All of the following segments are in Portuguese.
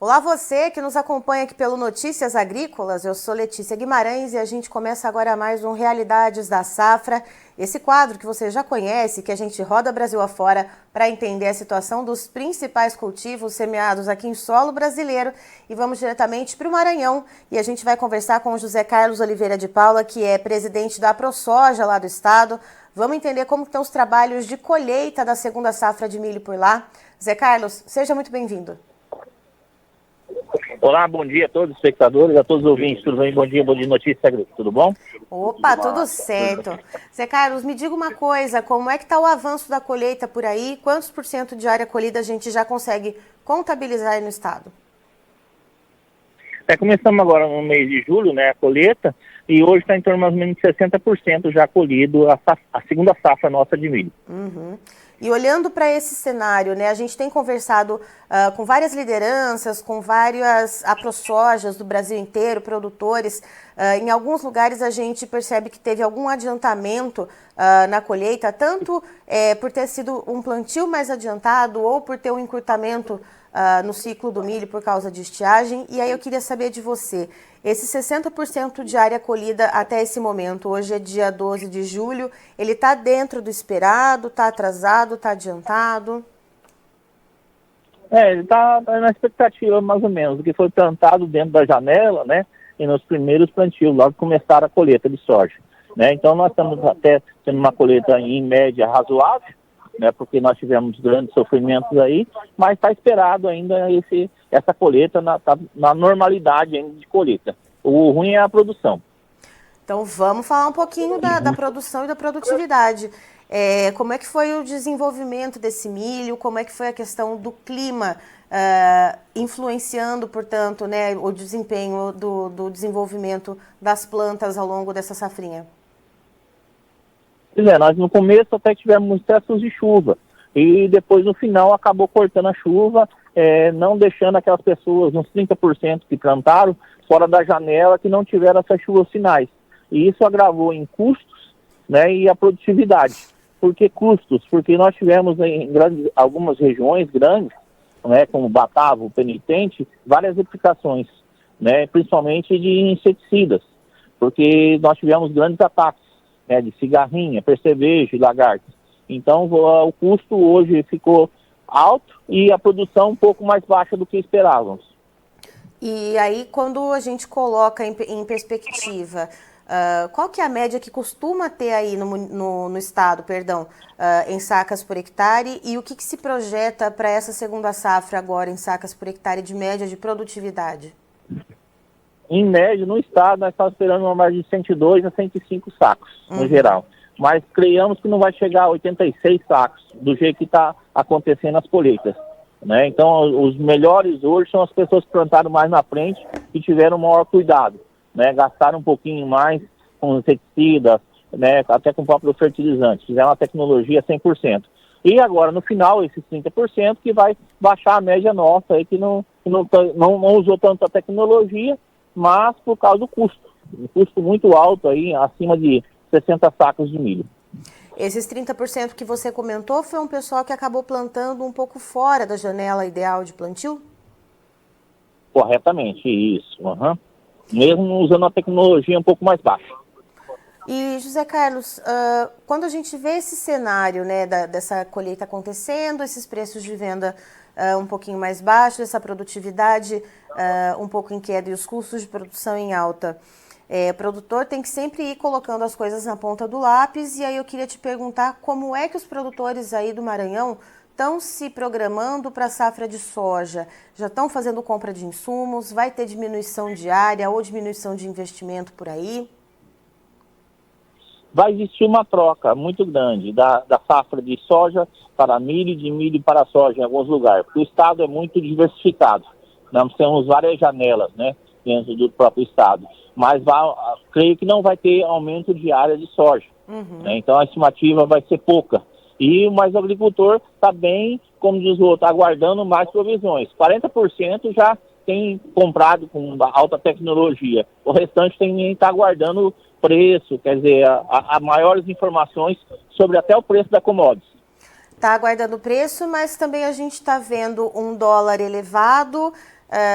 Olá você que nos acompanha aqui pelo Notícias Agrícolas, eu sou Letícia Guimarães e a gente começa agora mais um Realidades da Safra, esse quadro que você já conhece, que a gente roda Brasil afora para entender a situação dos principais cultivos semeados aqui em solo brasileiro e vamos diretamente para o Maranhão e a gente vai conversar com o José Carlos Oliveira de Paula, que é presidente da ProSoja lá do estado. Vamos entender como estão os trabalhos de colheita da segunda safra de milho por lá. Zé Carlos, seja muito bem-vindo. Olá, bom dia a todos os espectadores, a todos os ouvintes, tudo bem? Bom dia Notícias Agrícolas, tudo bom? Opa, tudo certo. Zé Carlos, me diga uma coisa, como é que está o avanço da colheita por aí? Quantos por cento de área colhida a gente já consegue contabilizar aí no estado? Começamos agora no mês de julho, né, a colheita, e hoje está em torno mais ou menos de 60% já colhido a segunda safra nossa de milho. Uhum. E olhando para esse cenário, né, a gente tem conversado com várias lideranças, com várias ProSojas do Brasil inteiro, produtores. Em alguns lugares a gente percebe que teve algum adiantamento na colheita, tanto por ter sido um plantio mais adiantado ou por ter um encurtamento no ciclo do milho por causa de estiagem. E aí eu queria saber de você, esse 60% de área colhida até esse momento, hoje é dia 12 de julho, ele está dentro do esperado, está atrasado, está adiantado? Ele está na expectativa mais ou menos, do que foi plantado dentro da janela, né, e nos primeiros plantios, logo começaram a colheita de soja, né, então nós estamos até tendo uma colheita em média razoável, né, porque nós tivemos grandes sofrimentos aí, mas está esperado ainda essa colheita na normalidade ainda de colheita. O ruim é a produção. Então vamos falar um pouquinho da produção e da produtividade. Como é que foi o desenvolvimento desse milho? Como é que foi a questão do clima influenciando, portanto, né, o desempenho do desenvolvimento das plantas ao longo dessa safrinha? Nós no começo até tivemos excessos de chuva e depois no final acabou cortando a chuva, não deixando aquelas pessoas, uns 30% que plantaram, fora da janela, que não tiveram essas chuvas finais. E isso agravou em custos, né, e a produtividade. Por que custos? Porque nós tivemos em algumas regiões grandes, né, como Batavo, Penitente, várias aplicações, né, principalmente de inseticidas, porque nós tivemos grandes ataques, né, de cigarrinha, percevejo e lagartas. Então o custo hoje ficou alto e a produção um pouco mais baixa do que esperávamos. E aí quando a gente coloca em perspectiva, qual que é a média que costuma ter aí no estado, em sacas por hectare, e o que se projeta para essa segunda safra agora em sacas por hectare de média de produtividade? Em média, no estado, nós estamos esperando uma margem de 102 a 105 sacos, no geral. Mas creemos que não vai chegar a 86 sacos, do jeito que está acontecendo as colheitas, né? Então, os melhores hoje são as pessoas que plantaram mais na frente e tiveram maior cuidado, né? Gastaram um pouquinho mais com inseticidas, né? Até com o próprio fertilizante. Fizeram uma tecnologia 100%. E agora, no final, esses 30% que vai baixar a média nossa, aí, que não usou tanta tecnologia, mas por causa do custo. Um custo muito alto, aí, acima de 60 sacos de milho. Esses 30% que você comentou foi um pessoal que acabou plantando um pouco fora da janela ideal de plantio? Corretamente, isso. Mesmo usando a tecnologia um pouco mais baixa. E, José Carlos, quando a gente vê esse cenário, né, dessa colheita acontecendo, esses preços de venda um pouquinho mais baixos, essa produtividade um pouco em queda e os custos de produção em alta, o produtor tem que sempre ir colocando as coisas na ponta do lápis. E aí eu queria te perguntar como é que os produtores aí do Maranhão estão se programando para a safra de soja? Já estão fazendo compra de insumos? Vai ter diminuição de área ou diminuição de investimento por aí? Vai existir uma troca muito grande da safra de soja para milho e de milho para soja em alguns lugares, porque o estado é muito diversificado. Nós temos várias janelas, né, dentro do próprio estado, mas creio que não vai ter aumento de área de soja. Né? Então a estimativa vai ser pouca. Mas o agricultor está bem, como diz o outro, aguardando mais provisões. 40% já tem comprado com alta tecnologia. O restante tem que estar aguardando preço, quer dizer, a maiores informações sobre até o preço da commodity. Está aguardando o preço, mas também a gente está vendo um dólar elevado,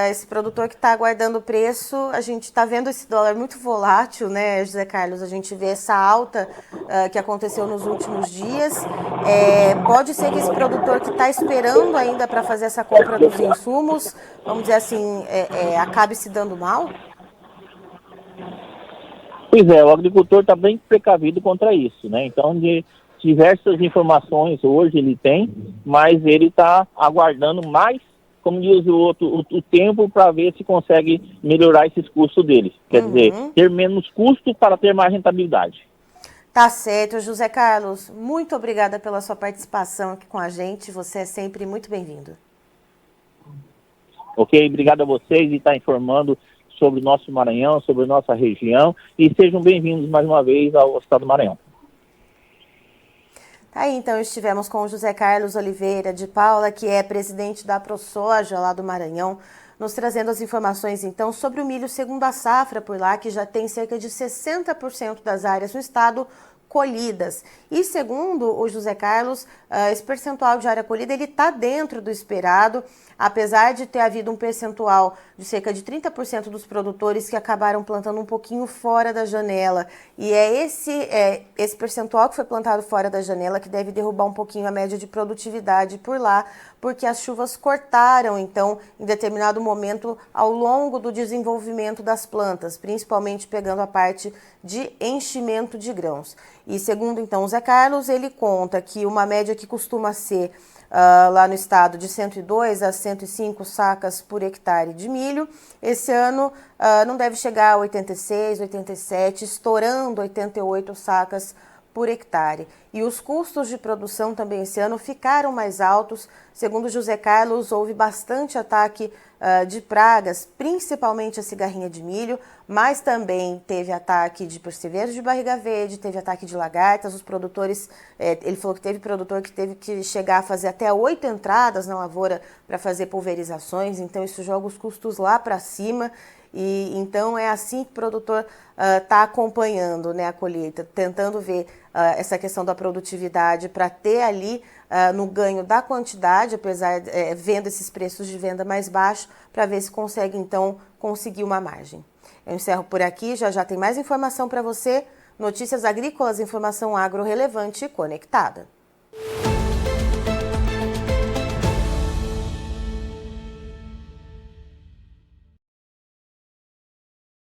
esse produtor que está aguardando o preço, a gente está vendo esse dólar muito volátil, né, José Carlos? A gente vê essa alta que aconteceu nos últimos dias. Pode ser que esse produtor que está esperando ainda para fazer essa compra dos insumos, vamos dizer assim, acabe se dando mal? Pois é, o agricultor está bem precavido contra isso, né? Então, de diversas informações hoje ele tem, mas ele está aguardando mais, como diz o outro, o tempo para ver se consegue melhorar esses custos dele. Quer dizer, ter menos custo para ter mais rentabilidade. Tá certo, José Carlos. Muito obrigada pela sua participação aqui com a gente. Você é sempre muito bem-vindo. Ok, obrigado a vocês e estar informando sobre o nosso Maranhão, sobre a nossa região, e sejam bem-vindos mais uma vez ao estado do Maranhão. Aí, então, estivemos com o José Carlos Oliveira de Paula, que é presidente da ProSoja lá do Maranhão, nos trazendo as informações, então, sobre o milho segundo a safra por lá, que já tem cerca de 60% das áreas no estado colhidas. E segundo o José Carlos, esse percentual de área colhida ele está dentro do esperado, apesar de ter havido um percentual de cerca de 30% dos produtores que acabaram plantando um pouquinho fora da janela. E é esse percentual que foi plantado fora da janela que deve derrubar um pouquinho a média de produtividade por lá, porque as chuvas cortaram, então, em determinado momento, ao longo do desenvolvimento das plantas, principalmente pegando a parte de enchimento de grãos. E segundo, então, o Zé Carlos, ele conta que uma média que costuma ser lá no estado de 102 a 105 sacas por hectare de milho, esse ano não deve chegar a 86, 87, estourando 88 sacas por hectare. E os custos de produção também esse ano ficaram mais altos. Segundo José Carlos, houve bastante ataque de pragas, principalmente a cigarrinha de milho, mas também teve ataque de percevejo de barriga verde, teve ataque de lagartas. Os produtores, ele falou que teve produtor que teve que chegar a fazer até 8 entradas na lavoura para fazer pulverizações, então isso joga os custos lá para cima. E então é assim que o produtor está acompanhando, né, a colheita, tentando ver essa questão da produtividade para ter ali no ganho da quantidade, apesar vendo esses preços de venda mais baixos, para ver se consegue então conseguir uma margem. Eu encerro por aqui, já tem mais informação para você. Notícias agrícolas, informação agro relevante e conectada.